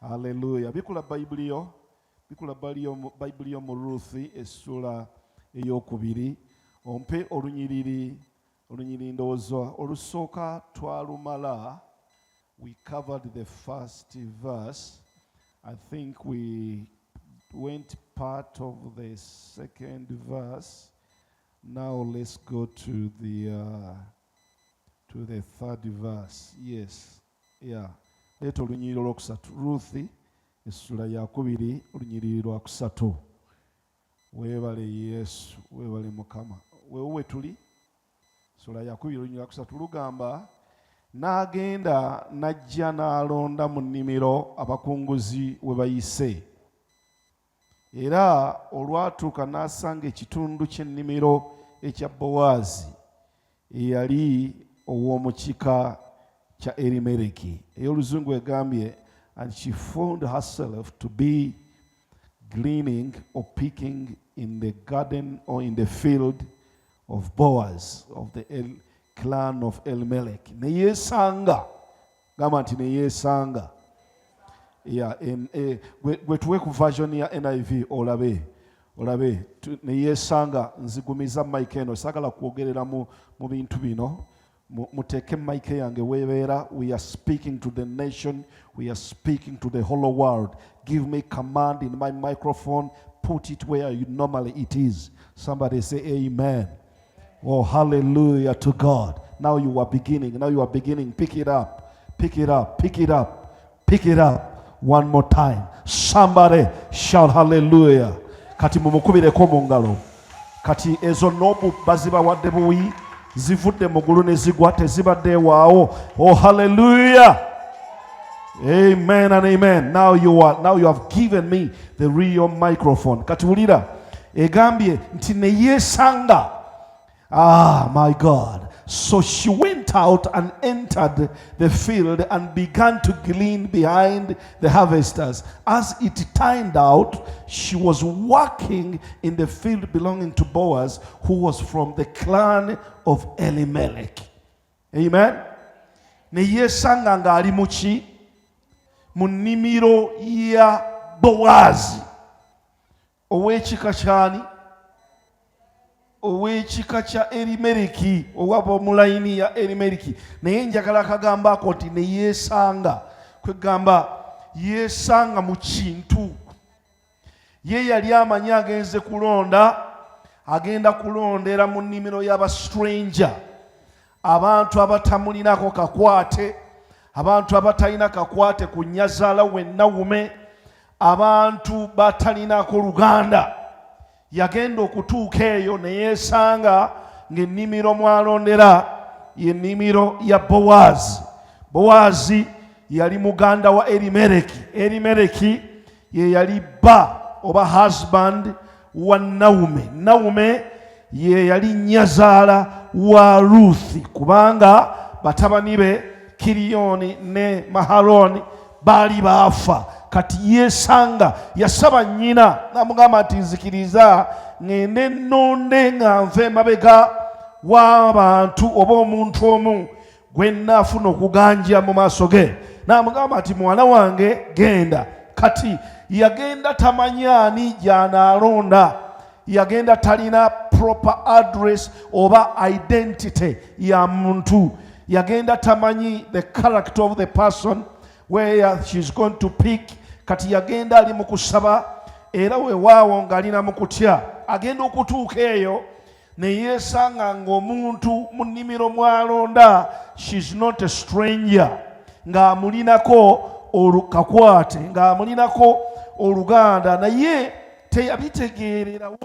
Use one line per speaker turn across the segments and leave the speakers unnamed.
Hallelujah. Bikula Bible mu Ruthi essula ey'okubiri. Ompe olunyiriri ndowooza olusooka twalumala. We covered the first verse. I think we went part of the second verse. Now let's go to the third verse. Yes. Yeah. Leeta olunyiriri olwokusatu. Ruthi essula yakubiri olunyiriri lwakusatu. Weebale Yesu, weebale Mukama. Wewe tuli essula yakubiri olunyiriri lwakusatu lugamba n'agenda n'ajja n'alonda mu nnimiro abakunguzi we bayise. Era olwatuuka n'asanga ekitundu ky'ennimiro ekya Bowaazi eyali ow'omu kika kya Erimereki. Ey'oluzungu egambye, and she found herself to be gleaning or picking in the garden or in the field of Boaz of the clan of Elimelech. Neyesanga. Gamba nti neyesanga. Yeah, gwe tuwe ku version ya NIV olabe. Neyesanga nzigumiza mic eno sagala kwogerera mu bintu bino. Muteke mic yange webeera. We are speaking to the nation. We are speaking to the whole world. Give me command in my microphone. Put it where you normally it is. Somebody say amen. Oh, hallelujah to God. Now you are beginning. Pick it up. One more time. Somebody shout hallelujah. Kati mumukubireko mu ngalo. Kati ezo nobu baziba wadde buwi. Zivudde mugulu ne zigwa tezibadde waawo. Oh, hallelujah. Amen and amen. Now you have given me the real microphone. Kati wulira egambye nti ne yesanga. Ah, my God. So she went out and entered the field and began to glean behind the harvesters. As it turned out, she was working in the field belonging to Boaz, who was from the clan of Elimelech. Amen. Ne yesanga ngali muki mu nnimiro ya Boaz ow'ekika kyani ow'ekika kya Erimereki owaba mu layini ya Erimereki. Naye njagala akagamba ako nti ne yeesanga kwegamba yeesanga mu kintu. Ye yali amanyi agenze kulonda, agenda kulondera mu nnimiro y'abastranger, abantu abatamulinako kakwate, abantu abatalina kakwate ku nnyazaala we Nawume, abantu batalinako luganda. Yagenda okutuuka eyo ne yeesanga ng'ennimiro mwalondera y'ennimiro ya Bowaazi. Bowaazi yali muganda wa Erimereki. Erimereki ye yali bba oba husband wa Nawume. Nawume ye yali nnyazaala wa Ruthi, kubanga batabani be Kiriyoni ne Mahaloni baali baafa. Kati yeesanga yasaba nnyina n'amugamba nti nzikiriza ngende nnonde nga nve emabega w'abantu oba omuntu omu gwe nnaafuna okuganja mu maaso ge. N'amugamba nti mwana wange genda. Kati yagenda tamanyi ani gy'anaalonda, yagenda talina proper address oba identity ya muntu, yagenda tamanyi the character of the person where she's going to pick. Kati yagenda ali mu kusaba era weewaawo ng'alina mu kutya. Agenda okutuuka eyo ne yeesanga ng'omuntu mu nnimiro mwalonda, she's not a stranger, ng'amulinako olukakwate, ng'amulinako oluganda, naye teyabitegeererawo.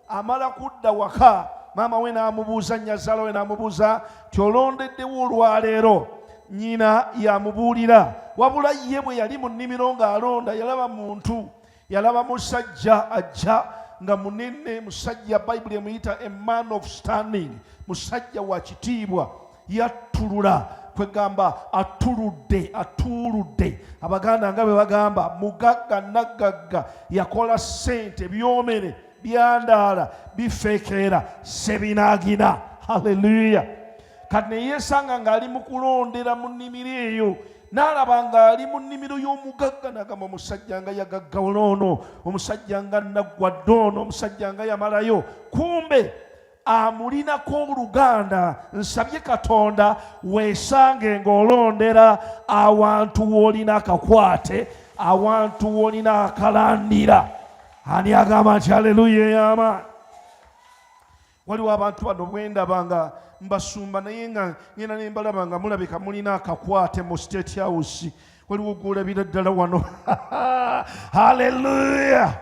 Amala kudda waka, maama we n'amubuuza, nnyazaala we n'amubuuza ti olondeddewo olwaleero. Nnyina yamubuulira, wabula ye bwe yali mu nnimiro ng'alonda yalaba muntu, yalaba musajja ajja nga munene, musajja Bayibuli emuyita a man of standing, musajja wa kitiibwa. Yattulula, kwegamba atuuludde. Abaganda nga bwe bagamba mugagga naggagga, yakola ssente, byomere, byandaala, bifeekeera, sebinaagina. Hallelujah. Kati ne yeesanga ng'ali mu kulondera mu nnimiro eyo n'alaba ng'ali mu nnimiro y'omugagga n'agamba omusajja nga yagagga oloono, omusajja nga naggwadde ono, omusajja nga yamalayo. Kumbe amulinako oluganda. Nsabye Katonda weesange ng'olondera awantu w'olina akakwate, awantu w'olina akalandira. Ani agamba nti haleluya ey'amaanyi? Waliwo abantu bano bwe ndaba nga mbasumba naye nga ngenda ne mbalaba nga mulabika mulina akakwate mu State House. Waliwo gw'olabira ddala wano. Haleluya!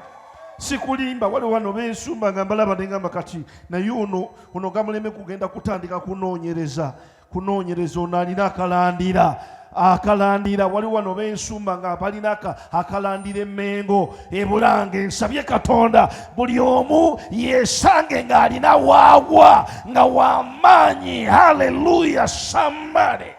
Sikulimba. Waliwo wano bensumba nga mbalaba ne ngamba kati naye ono gamuleme kugenda kutandika kunoonyereza ono alina akalandira. Waliwo wano bensumba nga balina akalandira Emmengo, e Bulange. Nsabye Katonda buli omu yeesange ng'alina waagwa nga w'amaanyi. Haleluya! Somebody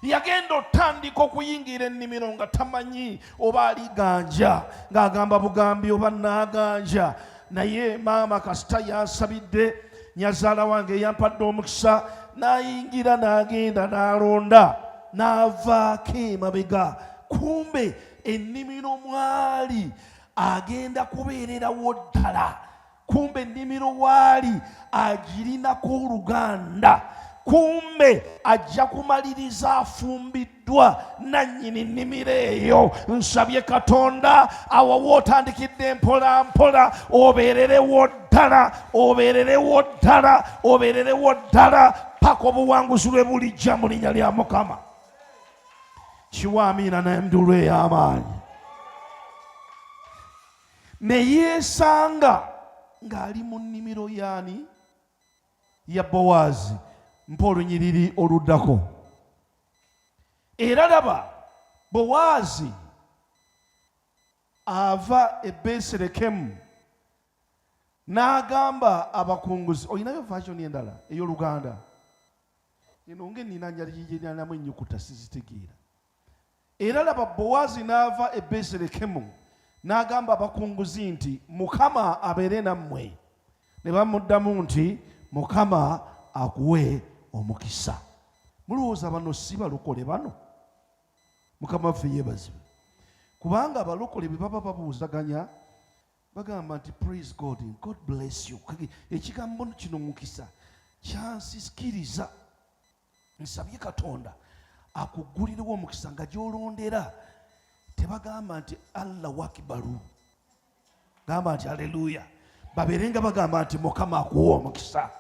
yagenda otandika okuyingira ennimiro nga tamanyi oba aliganja, ng'agamba bugambi oba naaganja. Naye maama kasita yansabidde, nyazaala wange yampadde omukisa, n'ayingira n'agenda n'alonda, n'avaako emabega. Kumbe ennimiro mwali agenda kubeererawo ddala. Kumbe ennimiro waali agirinako oluganda. Kumbe ajja kumaliriza afumbiddwa nannyini nnimiro eyo. Nsabye Katonda awawo otandikidde mpola mpola obeererewo ddala paka obuwanguzi lwe bulijja mu linnya lya Mukama. Kiwa amiina n'emdulo ey'amaanyi. Ne yeesanga ng'ali mu nnimiro yaani ya Bowaazi, mpa olunyiriri oluddako. Era laba Bowaazi ava e Besirekemu n'agamba abakunguzi. Olinayo version endala ey'Oluganda? Eno ng'ennina njaligyeranamu ennyukuta sizitegeera. Era laba Bowaazi n'ava e Besirekemu n'agamba abakunguzi nti Mukama abeere nammwe. Ne bamuddamu nti Mukama akuwe omukisa. Mulowooza bano si balokole bano? Mukama waffe yeebazibwe. Kubanga abalokole bwe baba babuuzaganya bagamba nti praise God, God bless you. Ekigambo kino mukisa kyansikiriza. Nsabye Katonda akuggulirewo omukisa nga gy'olondera tebagamba nti Allahu Akbaru, gamba nti haleluya. Babeerenga bagamba nti Mukama akuwa omukisa.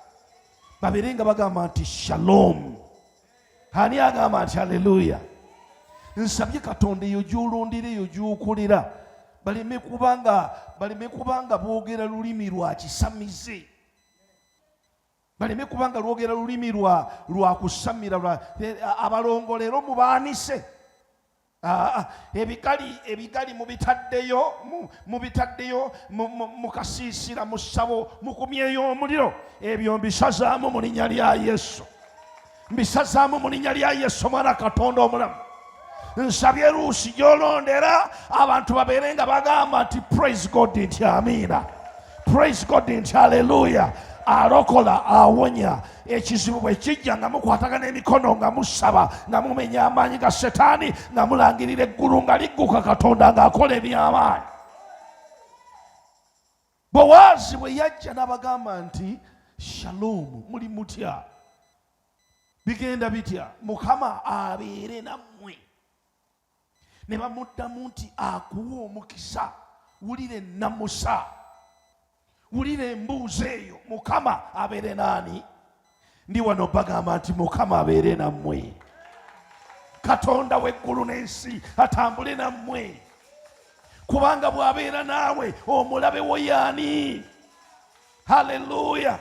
Babeerenga bagamba nti shalom. Ani agamba nti haleluya? Nsabye Katonda eyo gy'olondera, eyo gy'okolera baleme kubanga boogera lulimi lwa kisamize. Baleme kubanga lwogera lulimi lwa kusamira. Abalongolero mubaanise. Ebigali mubitaddeyo mukasiisira mu ssabo mukumyeyo omuliro. Ebyo mbisazaamu mu linnya lya Yesu. Mbisazaamu mu linnya lya Yesu Mwana Katonda omulamu. Nsabye Luusi gy'olondera abantu babeerenga bagamba nti praise God nti amiina. Praise God nti haleluya. Alokola, awonya. Ekizibu bwe kijja nga mukwatagana emikono nga musaba nga mumenya amaanyi ga Setaani nga mulangirira eggulu nga ligguka Katonda ng'akola eby'amaanyi. Bowaazi bwe yajja n'abagamba nti shalom, muli mutya? Bigenda bitya? Mukama abeere nammwe. Ne bamuddamu nti akuwa omukisa. Wulira ennamusa, wulira embuuzo eyo. Mukama abeere naani? Ndi wano bagamba nti Mukama abeere nammwe. Katonda w'eggulu n'ensi atambule nammwe. Kubanga bw'abeera naawe omulabe wo y'ani? Haleluya.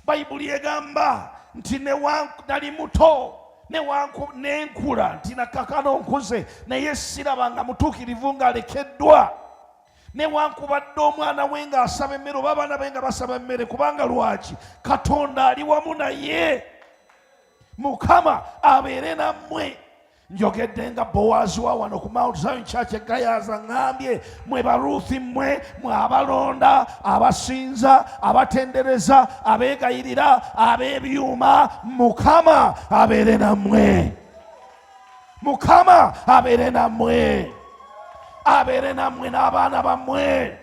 Bayibuli egamba nti nali muto nenkula nti nakakano nkuze naye sirabanga mutuukirivu ng'alekeddwa. Newankubadde omwana we ng'asaba emmere oba abaana be nga basaba emmere. Kubanga lwaki? Katonda ali wamu naye. Mukama abeere nammwe. Njogedde nga Bowaazi wa wano ku Mount Zion Church e Gayaza ngambye mwe Baruthi mwe abalonda, abasinza, abatendereza, abeegayirira, ab'ebyuma. Mukama abeere nammwe. Mukama abeere nammwe, abeere nammwe n'abaana bammwe,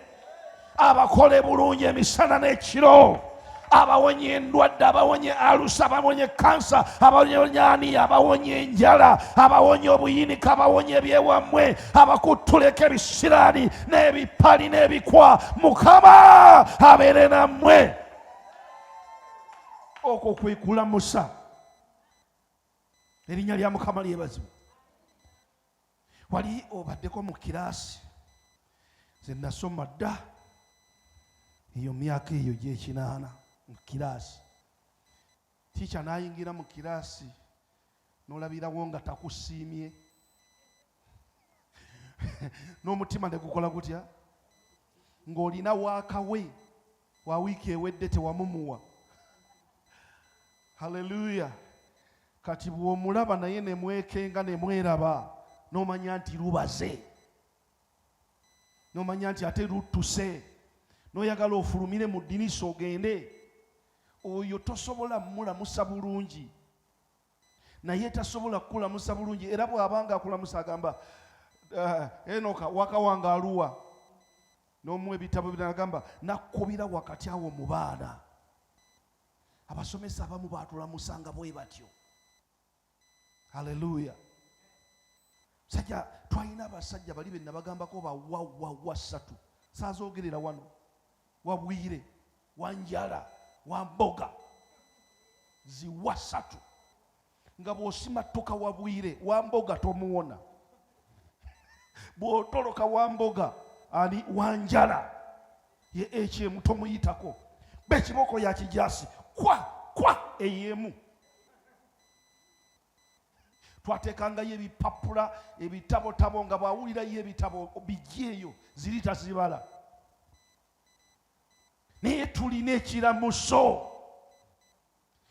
abakole bulungi emisana n'ekiro, abawonye endwadde, abawonye alusa, abawonye kansa, abawonye aniya, abawonye enjala, abawonye obuyinika, abawonye ebyewammwe, abakuttuleko ebisiraani n'ebipali n'ebikwa. Mukama abeere nammwe. Okwo kwe kulamusa. Erinnya lya Mukama lyebazibwe. Wali obaddeko mu kiraasi, nze nasoma dda eyo myaka eyo gy'ekinaana mu kiraasi. Tica n'ayingira mu kiraasi n'olabirawo nga takusiimye n'omutima ne gukola gutya, ng'olina waakawe wa wiiki ewedde tewamumuwa. Haleluya. Kati bw'omulaba naye ne mwekenga ne mweraba, n'omanya nti lubaze, n'omanya nti ate luttuse, n'oyagala ofulumire mu ddinisa ogende. Oyo tosobola mulamusa bulungi, naye tasobola kukulamusa bulungi. Era bw'abanga akulamusa agamba Enoka waka wange aluwa, n'omuwa ebitabo binagamba nakubira wakati awo mu baana. Abasomesa abamu baatulamusanga bwe batyo. Haleluya. Sajja twalina abasajja bali be nabagambako bawawa ssatu, saazoogerera wano, Wabwire, Wanjala, Wamboga, ziwa ssatu. Nga bw'osima ttoka Wabwire, Wamboga tomuwona. Bw'otoloka Wamboga ali Wanjala, ye ekyemu tomuyitako. Bekiboko ya kijaasi kwa eyemu. Twateekangayo ebipapula ebitabo nga bw'awulirayo ebitabo bijjeeyo ziri tazibala. Naye tulina ekiramuso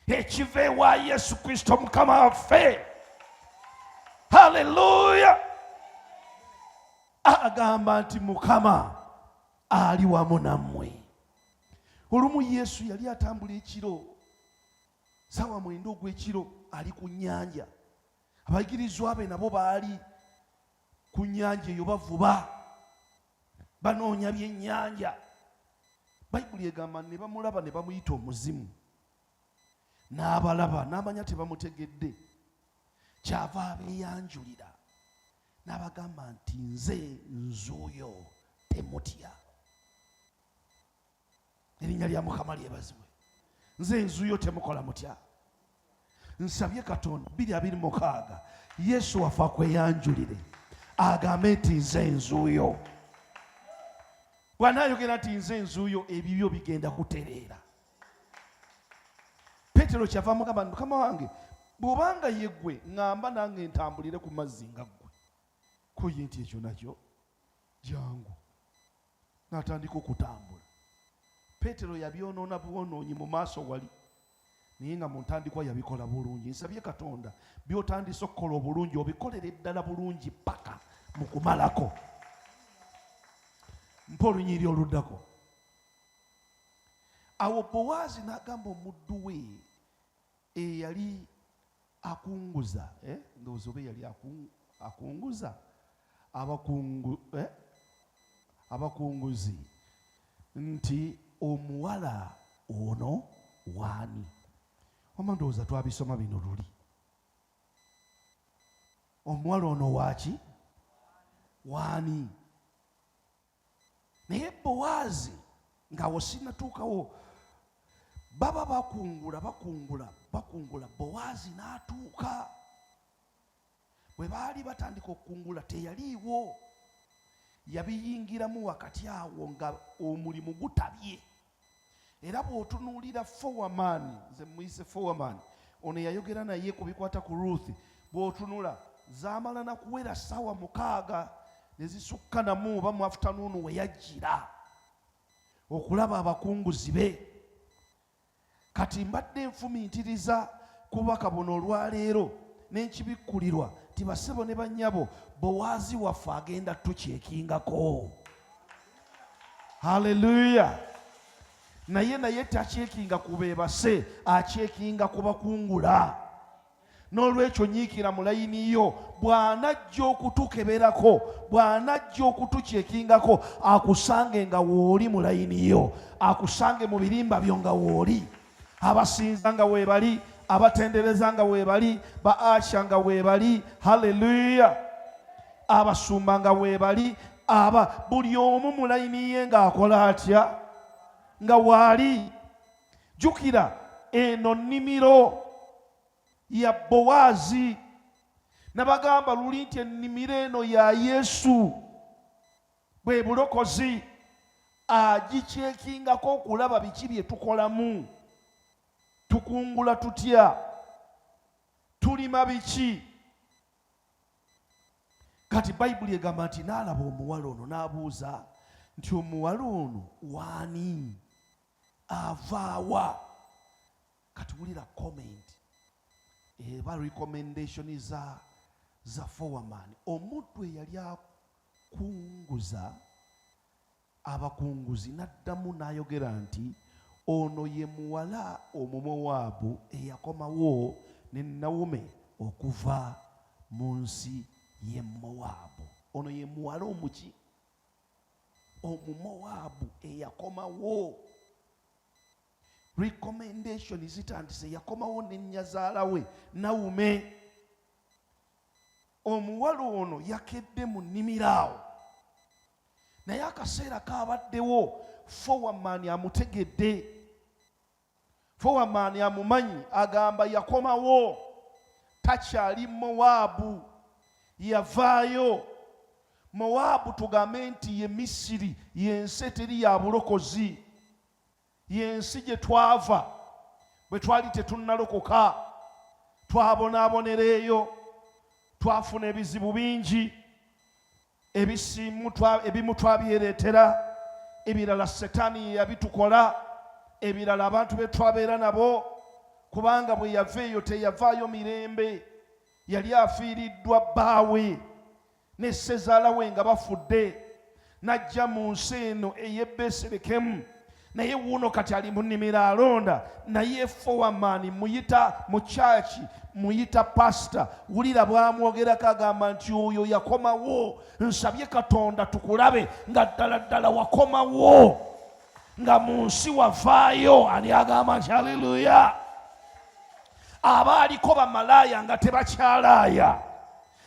ekiva ewa Yesu Kristo Mukama waffe. Haleluya. Agamba nti Mukama ali wamu nammwe. Olumu Yesu yali atambula ekiro, ssaawa 9 ogw'ekiro, ali ku nnyanja. Abayigirizwa be nabo baali ku nnyanja eyo bavuba, banoonya byennyanja. Bayibuli egamba ne bamulaba ne bamuyita omuzimu. N'abalaba n'amanya tebamutegedde, kyava abeeyanjulira n'abagamba nti nze nzuuyo, temutya. Erinnya lya Mukama lyebazibwe. Nze nzuuyo, temukola mutya. Nsabye Katonda 2:26 Yesu wafa kweyanjulire agambe nti nze nzuuyo. Bw'anaayogera nti nze nzuuyo, ebibyo bigenda kutereera. Petero kyava mugamba nti Mukama wange, bw'obanga ye ggwe, ŋŋamba nange ntambulire ku mazzi nga ggwe. Ko ye nti ekyo nakyo jangu. N'atandika okutambula. Petero yabyonoona bwonoonyi mu maaso wali, naye nga mu ntandikwa yabikola bulungi. Nsabye Katonda by'otandise okukola obulungi obikolere ddala bulungi paka mu kumalako. Mpa olunyiri oluddako. Awo Bowaazi n'agamba omuddu we eyali akunguza, ndowooza oba yali akunguza abakunguzi, nti omuwala ono waani? Oma ndowooza twabisoma bino luli. Omuwala ono waaki? Waani? Naye Bowaazi ng'awo sinnatuukawo, baba bakungula. Bowaazi n'atuuka. Bwe baali batandika okukungula teyaliiwo. Yabiyingiramu wakati awo nga omulimu gutabye. Era bw'otunuulira Foreman, nze muyise Foreman, ono yayogera naye ku bikwata ku Ruth, bw'otunula zaamala na kuwera ssaawa 6 ne zisukka namu oba mu afternoon we yajjira okulaba abakunguzi be. Kati mbadde nfumiitiriza kubaka buno olwaleero n'enkibikkulirwa ti bassebo ne bannyabo, Bowaazi waffe agenda tukyekingako. Haleluya. Naye takyekinga ku beebase, akyekinga ku bakungula. N'olwekyo nyiikira mu layini yo, bw'anajja okutukeberako, bw'anajja okutukyekingako, akusange nga wooli mu layini yo, akusange mu birimba byo nga wooli. Abasinza nga weebali, abatendereza nga weebali, ba Asha nga weebali, haleluya, abasumba nga weebali, buli omu mu layini ye ng'akola atya, nga waali. Jjukira eno nnimiro ya Bowaazi, nabagamba luli nti ennimiro eno ya Yesu, bwe bulokozi. Agikyekingako okulaba biki bye tukolamu, tukungula tutya, tulima biki. Kati Bayibuli egamba nti n'alaba omuwala ono n'abuuza nti omuwala ono waani, avaawa? Kati wulira comment eba recommendation za Foreman. Omuntu eyali akunguza abakunguzi n'addamu n'ayogera nti ono ye muwala Omumowaabu eyakomawo ne Nawomi okuva mu nsi ye Mowaabu. Ono ye muwala omuki? Omumowaabu eyakomawo. Recommendation zitandise yakomawo ne nnyazaala we Nawomi. Omuwala ono yakedde mu nnimiro awo, naye akaseera kaabaddewo Foreman amutegedde, Foreman amumanyi, agamba yakomawo, takyali Mowaabu, yavaayo. Mowaabu tugambe nti ye Misiri, y'ensi eteri ya bulokozi, y'ensi gye twava bwe twali tetunnalokoka, twabonaabonera eyo, twafuna ebizibu bingi, ebimu twabyereetera, ebirala Setaani yabitukola, ebirala abantu be twabeera nabo, kubanga bwe yava eyo teyavaayo mirembe, yali afiiriddwa bbaawe ne ssezaala we nga bafudde, n'ajja mu nsi eno ey'e Besirekemu. Naye wuuno kati ali mu nnimiro alonda, naye Foreman muyita mu kyaki, muyita pasita. Wulira bw'amwogerako agamba nti oyo yakomawo, nsabye Katonda tukulabe nga ddala ddala wakomawo, nga mu nsi wavaayo. Ani agamba nti haleluya? Abaaliko bamalaaya nga tebakyalaaya,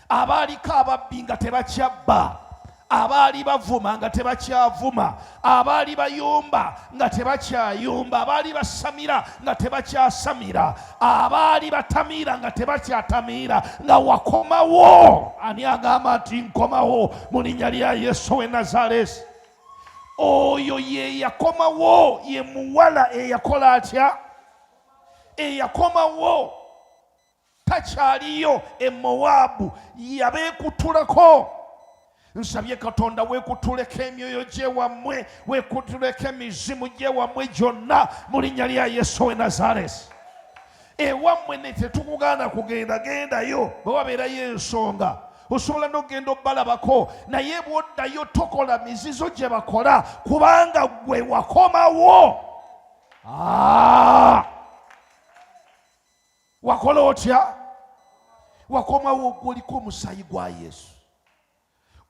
abaaliko ababbi nga tebakyabba, abaali bavuma nga tebakyavuma, abaali bayomba nga tebakyayomba, abaali basamira nga tebakyasamira, abaali batamira nga tebakyatamira, nga wakomawo. Ani agamba nti nkomawo mu linnya lya Yesu w'e Nazaaleesi? Oyo ye yakomawo, ye muwala eyakola atya? Eyakomawo, takyaliyo e Mowaabu, yabeekutulako. Nsabye Katonda weekutuleko emyoyo gyewammwe, weekutuleko emizimu gyewammwe gyonna mu linnya lya Yesu w'e Nazaaleesi. Ewammwe ne tetukugaana kugendagendayo bwe wabeerayo ensonga, osobola n'okgenda obbalabako, naye bw'oddayo tokola mizizo gye bakola, kubanga gwe wakomawo. Wakola otya? Wakomawo, gw'oliko omusaayi gwa Yesu.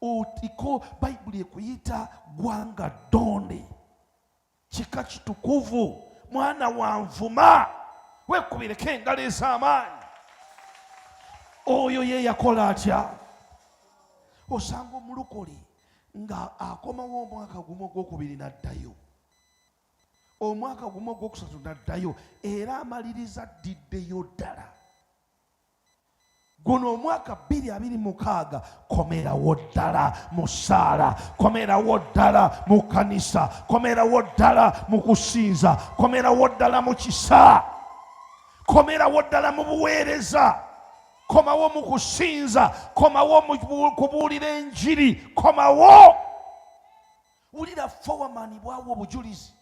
Otiko Bayibuli ekuyita gwanga ddonde, kika kitukuvu, mwana wa nvuma, weekubireko engalo ez'amaanyi. Oyo ye yakola atya? Osanga omulokole nga akomawo omwaka gumu ogwokubiri n'addayo, omwaka gumu ogwokusatu n'addayo, era amaliriza ddiddeyo ddala. Guno omwaka 2026 komerawo ddala mu ssaala, komerawo ddala mu kanisa, komerawo ddala mu kusinza, komerawo ddala mu kisa, komerawo ddala mu buweereza, komawo mu kusinza, komawo mu kubuulira enjiri, komawo. Wulira Foreman bw'awa obujulizi,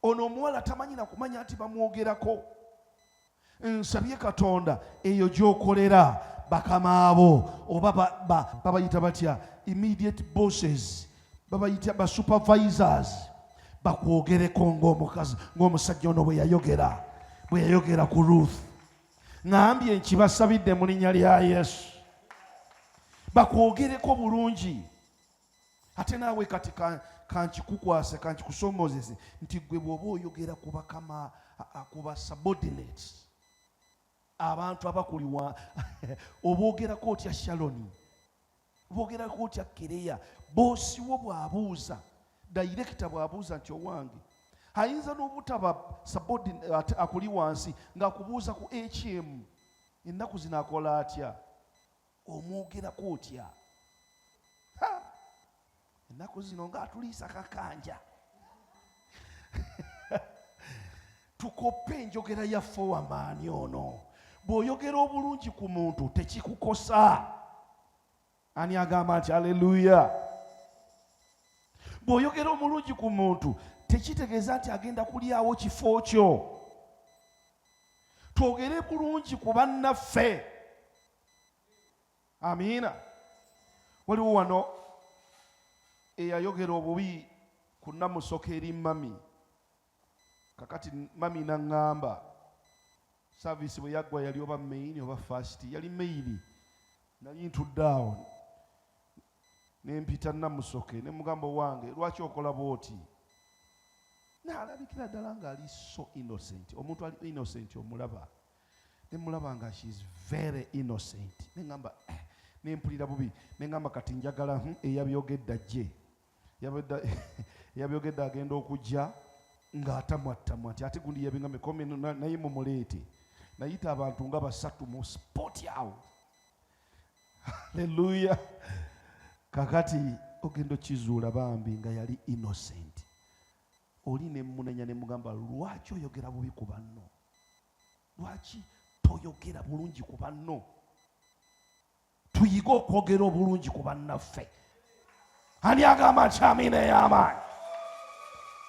ono omuwala tamanyi na kumanya nti bamwogerako. Nsabye Katonda eyo gy'okolera bakamaabo oba babayita batya, immediate bosses, babayita ba supervisors, bakwogereko ng'omukazi, ng'omusajja ono bwe yayogera ku Ruth. ngambye nkibasabidde mu linnya lya Yesu bakwogereko bulungi. Ate naawe kati kankikukwase kankikusoomozeze nti gwe bw'oba oyogera ku bakama ku ba subordinates abantu abakuliwa oboogerako otya Shaloni, oboogerako otya Kereya, boosi wo bw'abuuza, dayirekita bw'abuuza nti owange ayinza n'obutaba subordinate akuli wansi ng'akubuuza ku HM ennaku zino akola atya, omwogerako otya? Ennaku zino ng'atuliisa kakanja. Tukoppe enjogera yaffe wamaani ono. Bw'oyogera obulungi ku muntu tekikukosa. Ani agamba nti haleluya? Bw'oyogera omulungi ku muntu tekitegeeza nti agenda kulyawo kifo kyo. Twogere bulungi ku bannaffe. Amiina. Waliwo wano eyayogera obubi ku Namusoke eri mami. Kakati mami n'aŋŋamba service bwe yaggwa yali oba main oba first, yali main. Nali ntudde awo nempita Namusoke ne mugamba wange lwaki okola bwoti? N'alabikira ddala ng'ali so innocent. Omuntu ali innocent omulaba. Ne mulaba nga she is very innocent. Ne ngamba nempulira bubi. Ne ngamba kati njagala eyabyogedde ajje. Yabyogedde agenda okujja ng'atamwatamwa nti ate gundi yabingambe kome naye mumuleete. Nayita abantu nga basatu mu sport awo. Haleluya. Kakati ogendo kizuula bambi nga yali innocent. Oli ne munenya ne mugamba lwaki oyogera bubi ku banno? Lwaki toyogera bulungi ku banno? Tuyiga okwogera obulungi ku bannaffe. Ani agamba nti amiina ey'amaanyi?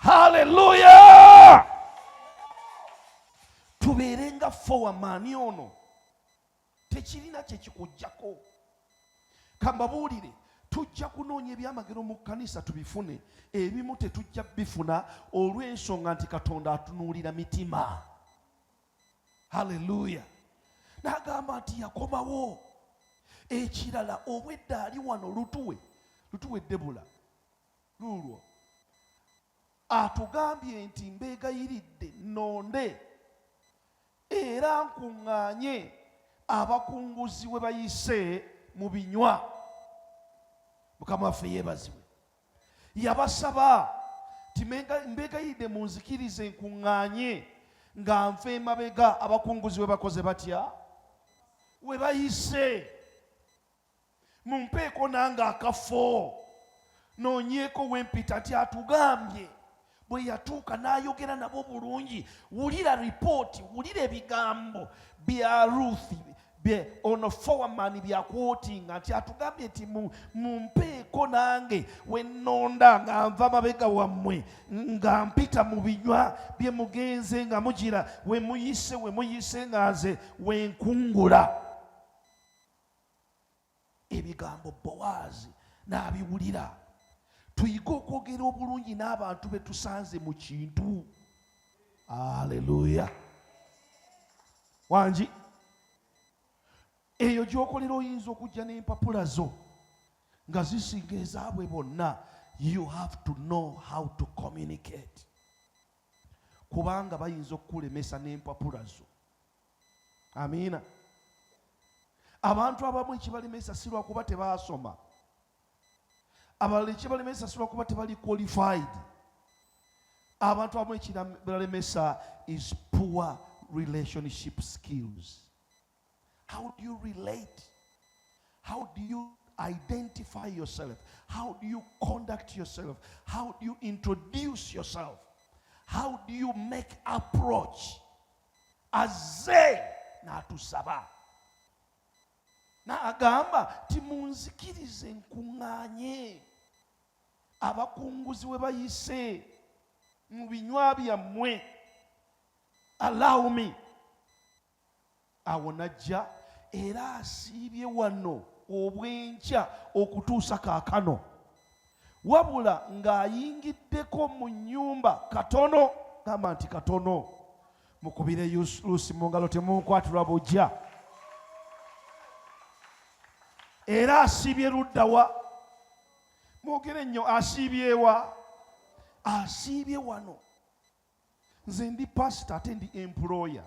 Haleluya. Tubeere nga ffe wamaani ono tekirina kye kikujjako. Kambabuulire tujja kunoonya ebyamagero mu kkanisa tubifune, ebimu tetujja bifuna olw'ensonga nti Katonda atunuulira mitima. Haleluya. N'agamba nti yakomawo. Ekirala obwedda ali wano lutuwe Debula lulwo atugambye nti mbeegayiridde nonde era nkuŋŋaanye abakunguzi we bayise mu binywa. Mukama waffe yeebazibwe. Yabasaba ti mbeegayiridde munzikirize nkuŋŋaanye nga nva emabega abakunguzi we bakoze batya? We bayise. Mumpeeko nange akafo noonyeeko wempita nti atugambye bwe yatuuka n'ayogera nabo bulungi. Wulira ripooti, wulira ebigambo bya Ruth ono foreman byakwotinga nti atugambye nti mumpeeko nange wennonda nga nva mabega wammwe nga mpita mu binywa bye mugenze nga mugira we muyise nga nze wenkungula. Ebigambo Bowaazi n'abiwulira. Tuyiga okwogera obulungi n'abantu be tusanze mu kintu. Haleluya. Wangi eyo gy'okolera oyinza okujja n'empapula zo nga zisinga ezaabwe bonna. You have to know how to communicate. Kubanga bayinza okukulemesa n'empapula zo. Amiina. Abantu abamu ekibalemesa si lwakuba tebaasoma. Abalala ekibalemesa si lwakuba tebali qualified. Abantu abamu ekibalemesa is poor relationship skills. How do you relate? How do you identify yourself? How do you conduct yourself? How do you introduce yourself? How do you make approach? Azze n'atusaba. N'agamba timunzikirize nkuŋŋaanye abakunguzi we bayise mu binywa byammwe. Allow me. Awo najja era asiibye wano obwenkya okutuusa kaakano. Wabula ng'ayingiddeko mu nnyumba katono, gamba nti katono, mukubire Lucy mu ngalo, temunkwatirwa bujja. Era asiibye ludda wa? Mwogere nnyo, asiibye wa? Asiibye wano. Nze ndi pastor ate ndi employer.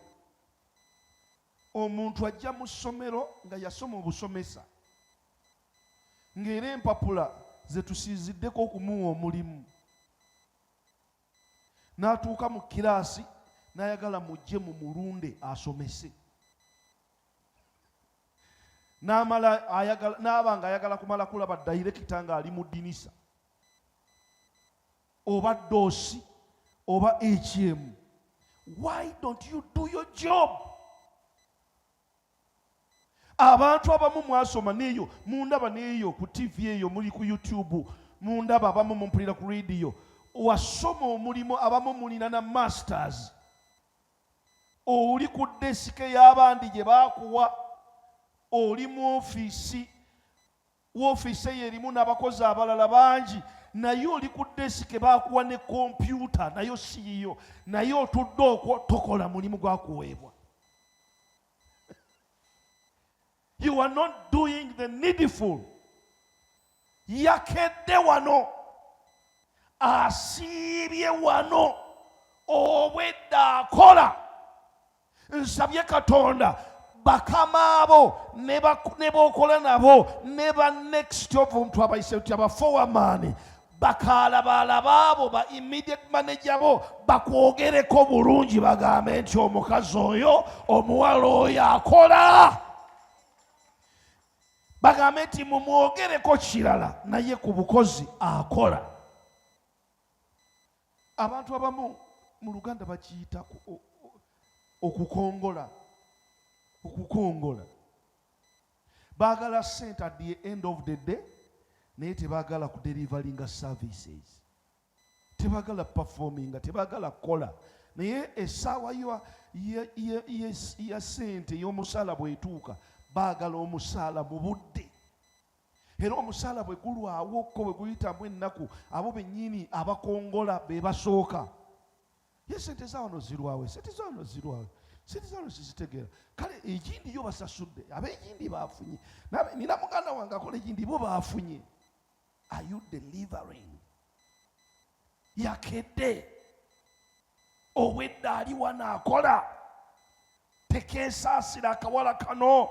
Omuntu ajja mu ssomero nga yasoma obusomesa, ng'era empapula ze tusiiziddeko okumuwa omulimu, n'atuuka mu kiraasi n'ayagala mujje mu mulunde asomese, n'aba nga ayagala kumala kulaba dayirekita ng'ali mu ddinisa oba doosi oba HM. Why don't you do your job? Abantu abamu mwasoma neyo, mundaba neyo ku TV eyo, muri ku YouTube, mundaba abamu mumpulira ku radio. Wasoma omulimu, abamu mulina na masters. Oli ku desike y'abandi gye bakuwa, oli mu ofiisi, woofiisi eyo erimu n'abakozi abalala bangi, naye oli ku desike bakuwa ne kompyuta, nayo siiyo, naye otudde okwo tokola mulimu gwakuweebwa. You are not doing the needful. Yakedde wano, asiibye wano, obwedda akola. Nsabye Katonda bakama abo ne b'okola nabo ne ba next of omuntu abayise tuti aba foreman, bakaalabaalaba abo ba immediate manager bo bakwogereko bulungi, bagambe nti omukazi oyo, omuwala oyo akola. Bagambe nti mumwogereko kirala, naye ku bukozi akola. Abantu abamu mu Luganda bakiyita okukongola. Baagala sente at the end of the day, naye tebaagala ku deliveringa services, tebaagala performing, tebaagala kola. Naye essaawa ya sente y'omusaala bw'etuuka, baagala omusaala mu budde. Era omusaala bwe gulwawo ko bwe guyitamu ennaku, abo bennyini abakongola be basooka. Ye sente zaawano zirwawe, sente zaawano zirwawe, sente zaawano sizitegeera. Kale egindi yo basasudde, ab'egindi baafunye. Nina muganda wange akola egindi, bo baafunye. Are you delivering? Yakedde. Owedda ali wano akola. Tekeesaasira akawala kano.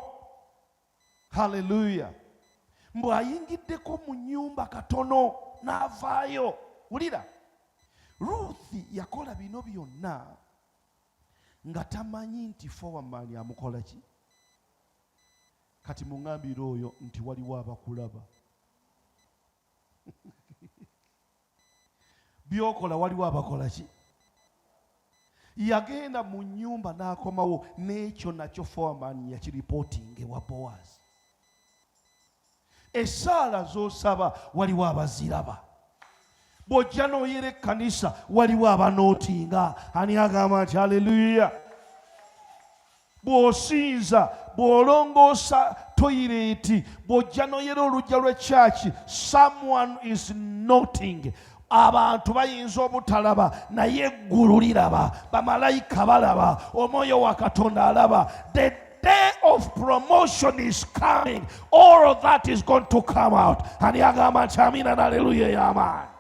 Hallelujah. Mbwe ayingiddeko mu nnyumba katono n'avaayo. Wulira, Ruth yakola bino byonna nga tamanyi nti foreman amukola ki. Kati muŋŋambire oyo nti waliwo abakulaba. Byokola waliwo abakola ki. Yagenda mu nnyumba n'akomawo, n'ekyo nakyo foreman yakiripootinga ewa Boaz. Essaala z'osaba waliwo abaziraba. Bw'ojja n'oyera ekkanisa waliwo abanootinga. Ani agamba nti haleluya? Bw'osinza, bw'olongoosa toyireeti, bw'ojja n'oyera olujja lw'ekyaki, someone is noting. Abantu bayinza obutalaba, naye eggulu liraba, bamalayika balaba, omwoyo wa Katonda alaba. The day of promotion is coming. All of that is going to come out. And yagamba nti amina na haleluya y'amaanyi.